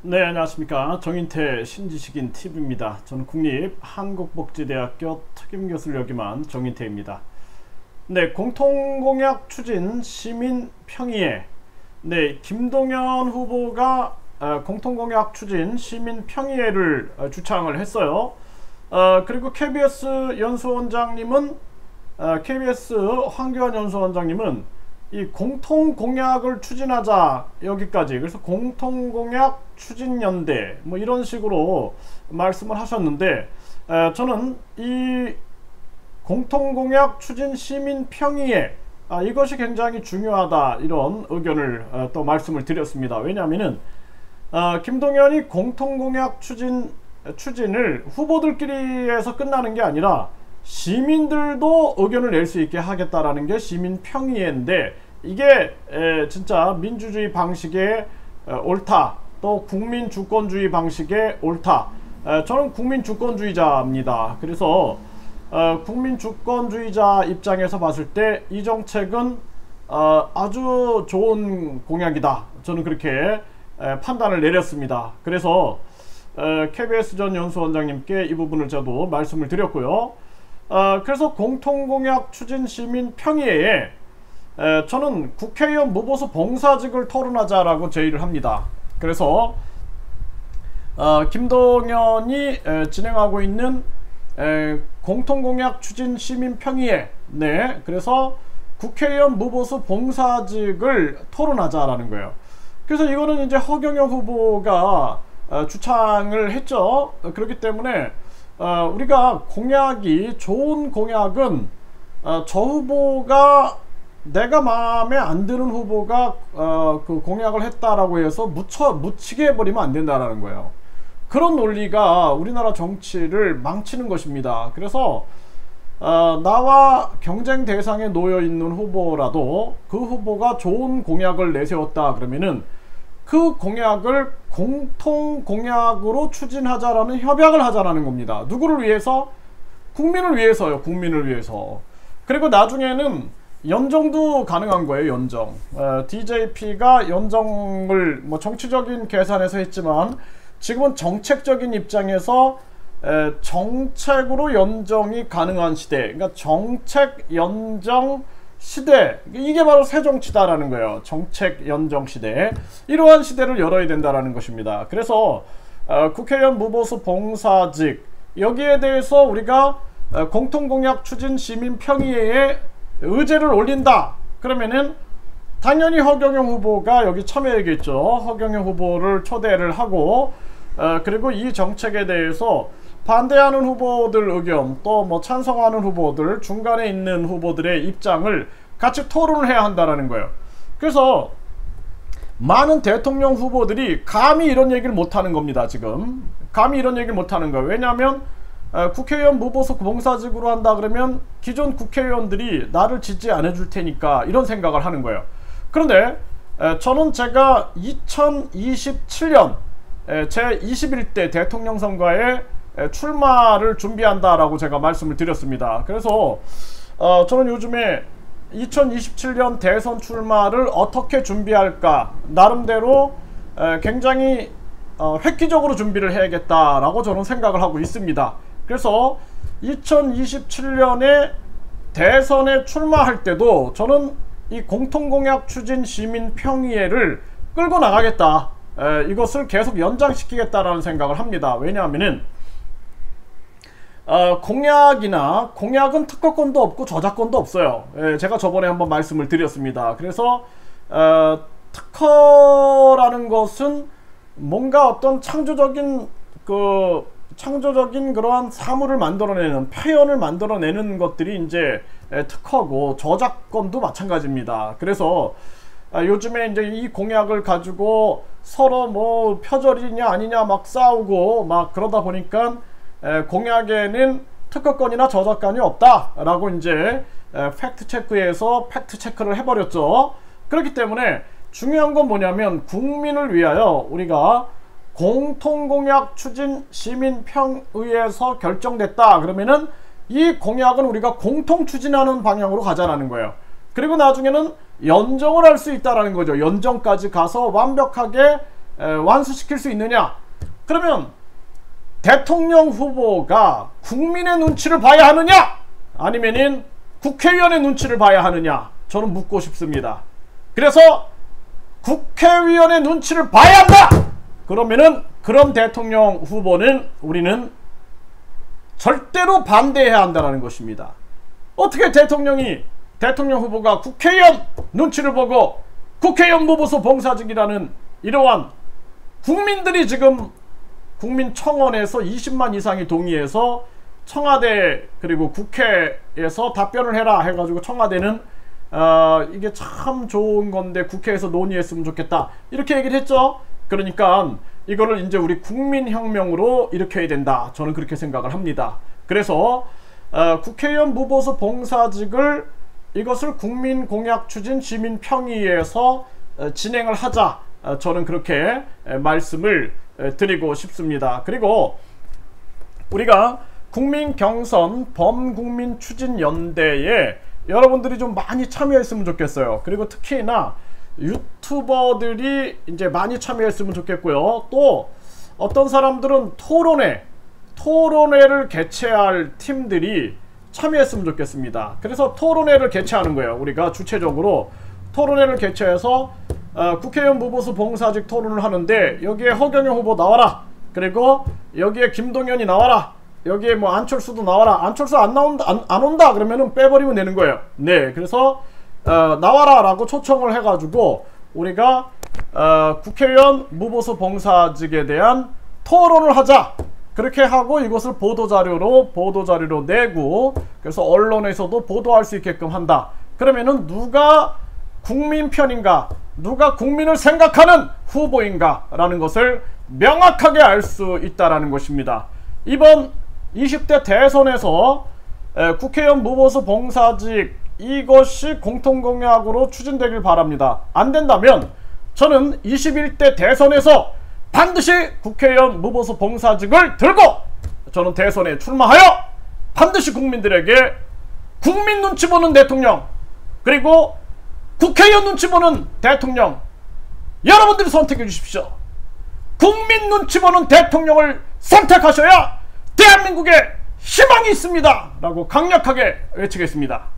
네, 안녕하십니까. 정인태 신지식인 TV입니다. 저는 국립한국복지대학교 특임교수를 역임한 정인태입니다. 네, 공통공약 추진 시민평의회. 네, 김동연 후보가 공통공약 추진 시민평의회를 주창을 했어요. 그리고 KBS 연수원장님은 KBS 황교안 연수원장님은 이 공통공약을 추진하자 여기까지, 그래서 공통공약 추진연대 뭐 이런 식으로 말씀을 하셨는데, 저는 이 공통공약 추진 시민평의회 이것이 굉장히 중요하다, 이런 의견을 또 말씀을 드렸습니다. 왜냐하면은 김동연이 공통공약 추진을 후보들끼리 해서 끝나는 게 아니라 시민들도 의견을 낼 수 있게 하겠다라는 게 시민평의회인데, 이게 진짜 민주주의 방식에 옳다, 또 국민주권주의 방식에 옳다. 저는 국민주권주의자입니다. 그래서 국민주권주의자 입장에서 봤을 때 이 정책은 아주 좋은 공약이다, 저는 그렇게 판단을 내렸습니다. 그래서 KBS 전 연수원장님께 이 부분을 저도 말씀을 드렸고요. 그래서 공통공약 추진 시민평의회에 저는 국회의원 무보수 봉사직을 토론하자라고 제의를 합니다. 그래서 김동연이 진행하고 있는 공통공약 추진 시민평의회, 네, 그래서 국회의원 무보수 봉사직을 토론하자라는 거예요. 그래서 이거는 이제 허경영 후보가 주창을 했죠. 그렇기 때문에 우리가 공약이 좋은 공약은 저 후보가, 내가 마음에 안 드는 후보가 그 공약을 했다라고 해서 묻히게 해버리면 안 된다라는 거예요. 그런 논리가 우리나라 정치를 망치는 것입니다. 그래서 나와 경쟁 대상에 놓여 있는 후보라도 그 후보가 좋은 공약을 내세웠다 그러면은 그 공약을 공통 공약으로 추진하자라는, 협약을 하자라는 겁니다. 누구를 위해서? 국민을 위해서요. 국민을 위해서. 그리고 나중에는 연정도 가능한 거예요. 연정. DJP가 연정을 뭐 정치적인 계산에서 했지만 지금은 정책적인 입장에서 정책으로 연정이 가능한 시대, 그러니까 정책 연정 시대, 이게 바로 새정치다라는 거예요. 정책 연정 시대, 이러한 시대를 열어야 된다라는 것입니다. 그래서 국회의원 무보수 봉사직, 여기에 대해서 우리가 공통공약 추진 시민평의회에 의제를 올린다 그러면은 당연히 허경영 후보가 여기 참여해야겠죠. 허경영 후보를 초대를 하고 그리고 이 정책에 대해서 반대하는 후보들 의견, 또 뭐 찬성하는 후보들, 중간에 있는 후보들의 입장을 같이 토론을 해야 한다라는 거예요. 그래서 많은 대통령 후보들이 감히 이런 얘기를 못하는 겁니다. 지금 감히 이런 얘기를 못하는 거예요. 왜냐하면 국회의원 무보수 봉사직으로 한다 그러면 기존 국회의원들이 나를 지지 안 해줄 테니까, 이런 생각을 하는 거예요. 그런데 저는 제가 2027년 제21대 대통령 선거에 출마를 준비한다라고 제가 말씀을 드렸습니다. 그래서 저는 요즘에 2027년 대선 출마를 어떻게 준비할까, 나름대로 굉장히 획기적으로 준비를 해야겠다라고 저는 생각을 하고 있습니다. 그래서 2027년에 대선에 출마할 때도 저는 이 공통공약 추진 시민평의회를 끌고 나가겠다, 이것을 계속 연장시키겠다라는 생각을 합니다. 왜냐하면은 공약은 특허권도 없고 저작권도 없어요. 제가 저번에 한번 말씀을 드렸습니다. 그래서 특허라는 것은 뭔가 어떤 창조적인 그러한 사물을 만들어내는, 표현을 만들어내는 것들이 이제 특허고, 저작권도 마찬가지입니다. 그래서 요즘에 이제 이 공약을 가지고 서로 뭐 표절이냐 아니냐 막 싸우고 막 그러다 보니까 공약에는 특허권이나 저작권이 없다라고 이제 팩트체크에서 팩트체크를 해버렸죠. 그렇기 때문에 중요한 건 뭐냐면, 국민을 위하여 우리가 공통공약 추진 시민평의회에서 결정됐다 그러면은 이 공약은 우리가 공통 추진하는 방향으로 가자라는 거예요. 그리고 나중에는 연정을 할 수 있다라는 거죠. 연정까지 가서 완벽하게 완수시킬 수 있느냐? 그러면 대통령 후보가 국민의 눈치를 봐야 하느냐? 아니면은 국회의원의 눈치를 봐야 하느냐? 저는 묻고 싶습니다. 그래서 국회의원의 눈치를 봐야 한다! 그러면은 그런 대통령 후보는 우리는 절대로 반대해야 한다는 것입니다. 어떻게 대통령 후보가 국회의원 눈치를 보고 국회의원 무보수 봉사직이라는 이러한 국민들이 지금 국민청원에서 20만 이상이 동의해서 청와대 그리고 국회에서 답변을 해라 해가지고 청와대는 이게 참 좋은 건데 국회에서 논의했으면 좋겠다 이렇게 얘기를 했죠. 그러니까 이거를 이제 우리 국민혁명으로 일으켜야 된다. 저는 그렇게 생각을 합니다. 그래서 국회의원 무보수 봉사직을 이것을 국민공약 추진 시민평의에서 진행을 하자. 저는 그렇게 말씀을 드리고 싶습니다. 그리고 우리가 국민경선 범국민추진연대에 여러분들이 좀 많이 참여했으면 좋겠어요. 그리고 특히나 유튜버들이 이제 많이 참여했으면 좋겠고요. 또 어떤 사람들은 토론회를 개최할 팀들이 참여했으면 좋겠습니다. 그래서 토론회를 개최하는 거예요. 우리가 주체적으로 토론회를 개최해서 국회의원 무보수 봉사직 토론을 하는데 여기에 허경영 후보 나와라. 그리고 여기에 김동연이 나와라. 여기에 뭐 안철수도 나와라. 안철수 안 온다 그러면은 빼버리면 되는 거예요. 네, 그래서 나와라 라고 초청을 해가지고 우리가 국회의원 무보수 봉사직에 대한 토론을 하자. 그렇게 하고 이것을 보도자료로 내고 그래서 언론에서도 보도할 수 있게끔 한다. 그러면은 누가 국민 편인가, 누가 국민을 생각하는 후보인가 라는 것을 명확하게 알 수 있다라는 것입니다. 이번 20대 대선에서 국회의원 무보수 봉사직 이것이 공통공약으로 추진되길 바랍니다. 안 된다면 저는 21대 대선에서 반드시 국회의원 무보수 봉사직을 들고 저는 대선에 출마하여 반드시 국민들에게 국민 눈치 보는 대통령 그리고 국회의원 눈치 보는 대통령 여러분들이 선택해 주십시오. 국민 눈치 보는 대통령을 선택하셔야 대한민국에 희망이 있습니다 라고 강력하게 외치겠습니다.